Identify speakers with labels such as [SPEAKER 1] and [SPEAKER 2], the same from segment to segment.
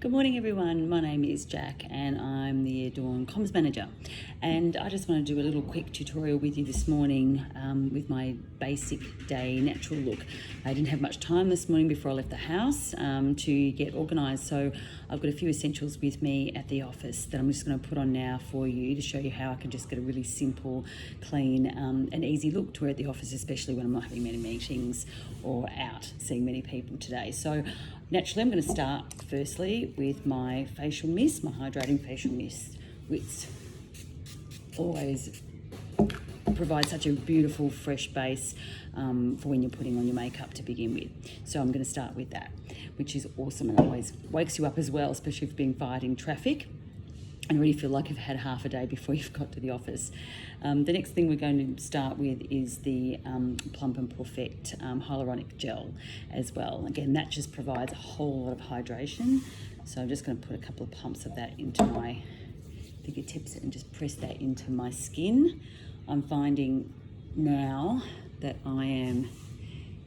[SPEAKER 1] Good morning everyone, my name is Jack and I'm the Dawn Comms Manager, and I just want to do a little quick tutorial with you this morning with my basic day natural look. I didn't have much time this morning before I left the house to get organised, so I've got a few essentials with me at the office that I'm just going to put on now for you to show you how I can just get a really simple, clean and easy look to wear at the office, especially when I'm not having many meetings or out seeing many people today. So naturally, I'm going to start firstly with my facial mist, my hydrating facial mist, which always provides such a beautiful, fresh base for when you're putting on your makeup to begin with. So I'm going to start with that, which is awesome and always wakes you up as well, especially if you've been fighting traffic and really feel like you've had half a day before you've got to the office. The next thing we're going to start with is the Plump and Perfect Hyaluronic Gel as well. Again, that just provides a whole lot of hydration. So I'm just going to put a couple of pumps of that into my fingertips and just press that into my skin. I'm finding now that I am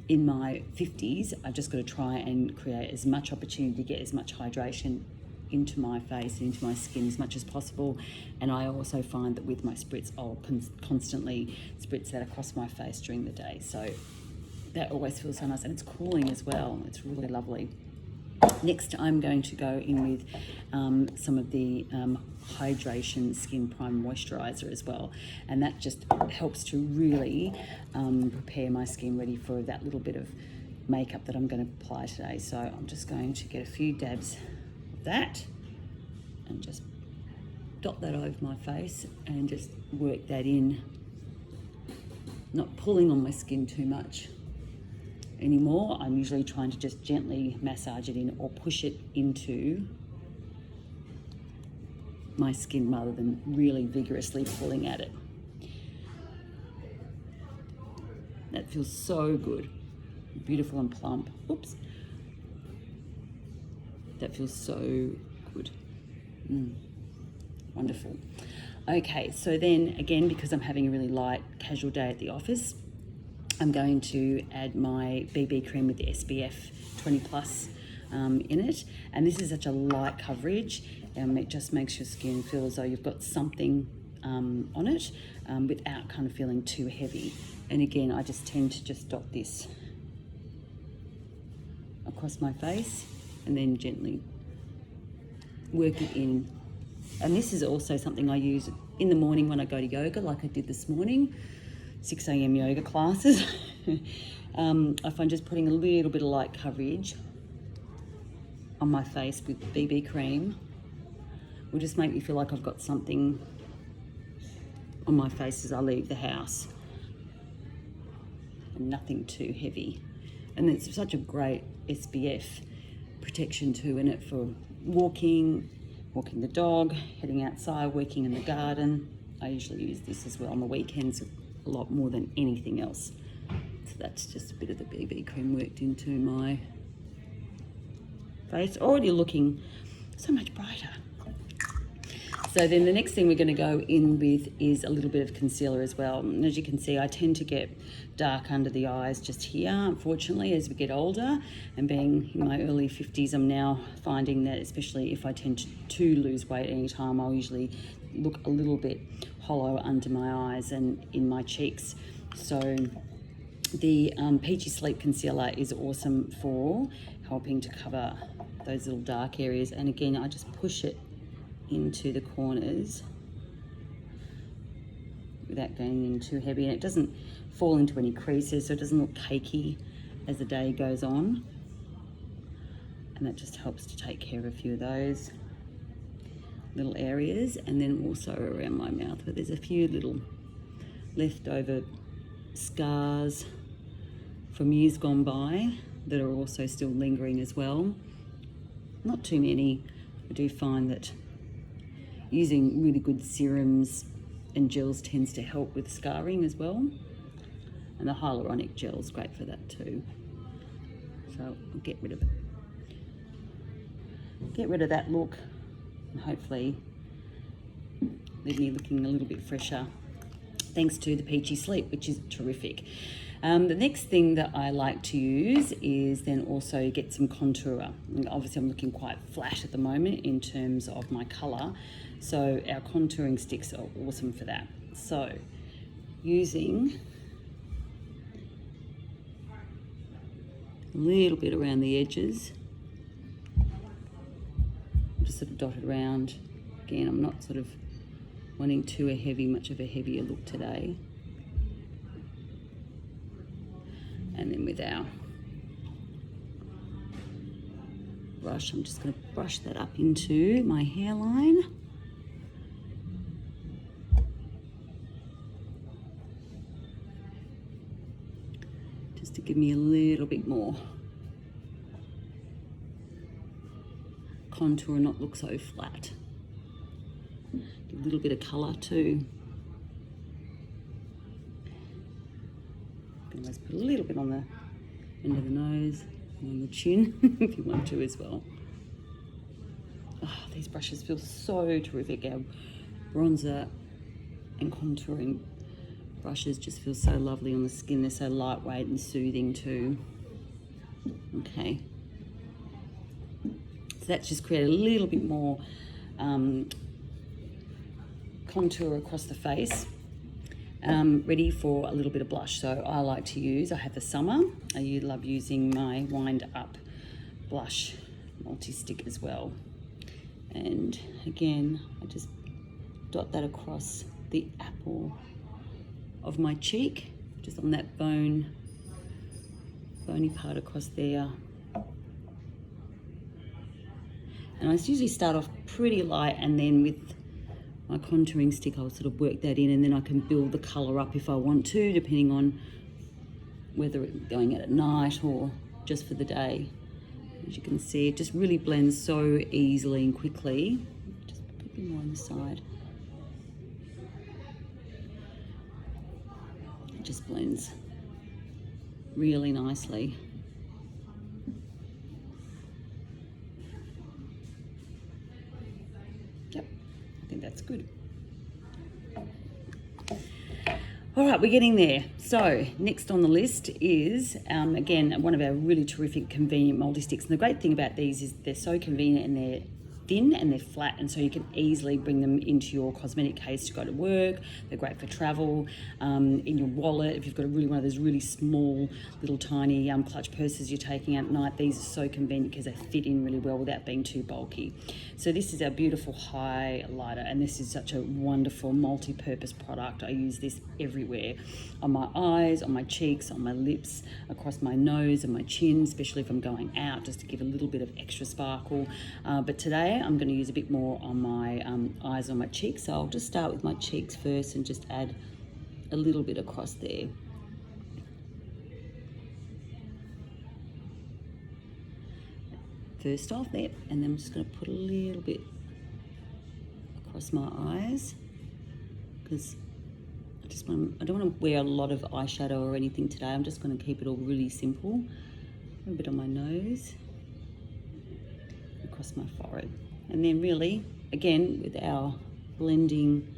[SPEAKER 1] in my 50s, I've just got to try and create as much opportunity to get as much hydration into my face and into my skin as much as possible. And I also find that with my spritz, I'll constantly spritz that across my face during the day. So that always feels so nice, and it's cooling as well. It's really lovely. Next, I'm going to go in with some of the Hydration Skin Prime Moisturiser as well. And that just helps to really prepare my skin ready for that little bit of makeup that I'm going to apply today. So I'm just going to get a few dabs that and just dot that over my face and just work that in, not pulling on my skin too much anymore. I'm usually trying to just gently massage it in or push it into my skin rather than really vigorously pulling at it. That feels so good, beautiful and plump. Oops. That feels so good. Wonderful. Okay, so then again, because I'm having a really light, casual day at the office, I'm going to add my BB cream with the SPF 20 plus in it. And this is such a light coverage, and it just makes your skin feel as though you've got something on it without kind of feeling too heavy. And again, I just tend to just dot this across my face and then gently work it in. And this is also something I use in the morning when I go to yoga, like I did this morning, 6 a.m. yoga classes. I find just putting a little bit of light coverage on my face with BB cream will just make me feel like I've got something on my face as I leave the house, and nothing too heavy. And it's such a great SPF protection too in it for walking the dog, heading outside, working in the garden. I usually use this as well on the weekends a lot more than anything else. So that's just a bit of the BB cream worked into my face, already looking so much brighter. So then the next thing we're going to go in with is a little bit of concealer as well. And as you can see, I tend to get dark under the eyes just here, unfortunately, as we get older. And being in my early 50s, I'm now finding that, especially if I tend to lose weight any time, I'll usually look a little bit hollow under my eyes and in my cheeks. So the Peachy Sleep Concealer is awesome for helping to cover those little dark areas. And again, I just push it into the corners without going in too heavy, and it doesn't fall into any creases, so it doesn't look cakey as the day goes on. And that just helps to take care of a few of those little areas. And then also around my mouth where there's a few little leftover scars from years gone by that are also still lingering as well. Not too many. I do find that using really good serums and gels tends to help with scarring as well. And the hyaluronic gel is great for that too. So I'll get rid of that look and hopefully leave me looking a little bit fresher, thanks to the Peachy Sleep, which is terrific. The next thing that I like to use is then also get some contour. And obviously I'm looking quite flat at the moment in terms of my colour, so our contouring sticks are awesome for that. So using a little bit around the edges, just sort of dot it around. Again, I'm not sort of wanting much of a heavier look today. And then with our brush, I'm just going to brush that up into my hairline. Just to give me a little bit more contour and not look so flat. Give a little bit of colour too. You can always put a little bit on the end of the nose and on the chin if you want to as well. Oh, these brushes feel so terrific. Our bronzer and contouring brushes just feel so lovely on the skin. They're so lightweight and soothing too. Okay. So that's just created a little bit more contour across the face. Ready for a little bit of blush. So I like to use, I have the Summer. I love using my Wind Up blush multi-stick as well. And again, I just dot that across the apple of my cheek, just on that bony part across there. And I usually start off pretty light, and then with my contouring stick I'll sort of work that in, and then I can build the colour up if I want to, depending on whether it's going out at night or just for the day. As you can see, it just really blends so easily and quickly. Just put a bit more on the side. It just blends really nicely. Yep, I think that's good. All right, we're getting there. So next on the list is, again, one of our really terrific convenient multi-sticks. And the great thing about these is they're so convenient, and they're thin and they're flat, and so you can easily bring them into your cosmetic case to go to work. They're great for travel, in your wallet. If you've got one of those really small, little tiny clutch purses you're taking out at night, these are so convenient because they fit in really well without being too bulky. So this is our beautiful highlighter, and this is such a wonderful multi-purpose product. I use this everywhere, on my eyes, on my cheeks, on my lips, across my nose and my chin, especially if I'm going out, just to give a little bit of extra sparkle. But today I'm going to use a bit more on my eyes, on my cheeks. So I'll just start with my cheeks first and just add a little bit across there. First off there, and then I'm just going to put a little bit across my eyes, because I don't want to wear a lot of eyeshadow or anything today. I'm just going to keep it all really simple. A bit on my nose, across my forehead, and then really, again, with our blending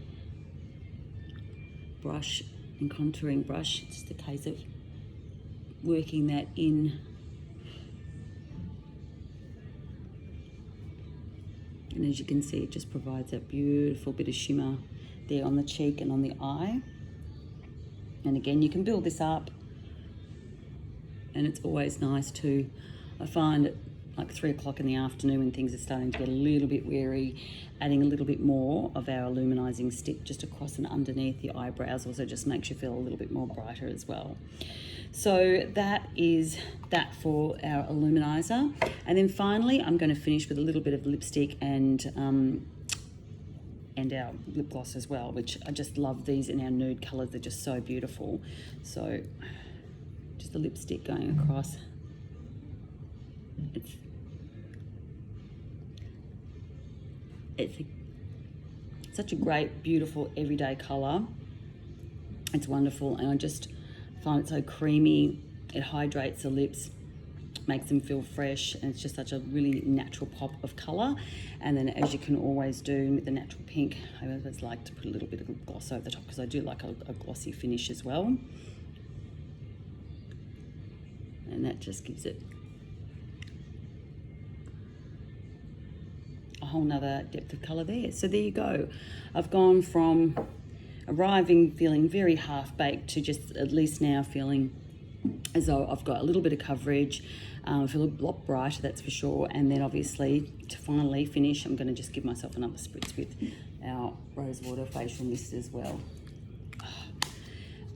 [SPEAKER 1] brush and contouring brush, it's just a case of working that in. And as you can see, it just provides that beautiful bit of shimmer there on the cheek and on the eye. And again, you can build this up, and it's always nice too. I find it like 3 o'clock in the afternoon, when things are starting to get a little bit weary, adding a little bit more of our illuminizing stick just across and underneath the eyebrows also just makes you feel a little bit more brighter as well. So that is that for our illuminizer. And then finally, I'm going to finish with a little bit of lipstick and our lip gloss as well, which I just love these in our nude colors. They're just so beautiful. So just the lipstick going across. It's such a great, beautiful, everyday color. It's wonderful, and I just find it so creamy. It hydrates the lips, makes them feel fresh, and it's just such a really natural pop of color. And then, as you can always do with the natural pink, I always like to put a little bit of gloss over the top, because I do like a glossy finish as well. and that just gives it a whole nother depth of colour there. So there you go. I've gone from arriving feeling very half-baked to just at least now feeling as though I've got a little bit of coverage. I feel a lot brighter, that's for sure. And then obviously to finally finish, I'm going to just give myself another spritz with our Rosewater facial mist as well.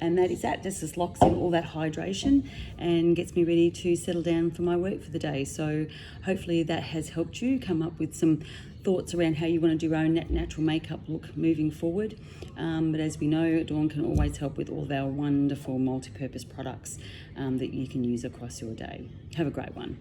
[SPEAKER 1] And that is that. This just locks in all that hydration and gets me ready to settle down for my work for the day. So hopefully that has helped you come up with some thoughts around how you want to do your own natural makeup look moving forward. But as we know, Dawn can always help with all of our wonderful multi-purpose products that you can use across your day. Have a great one.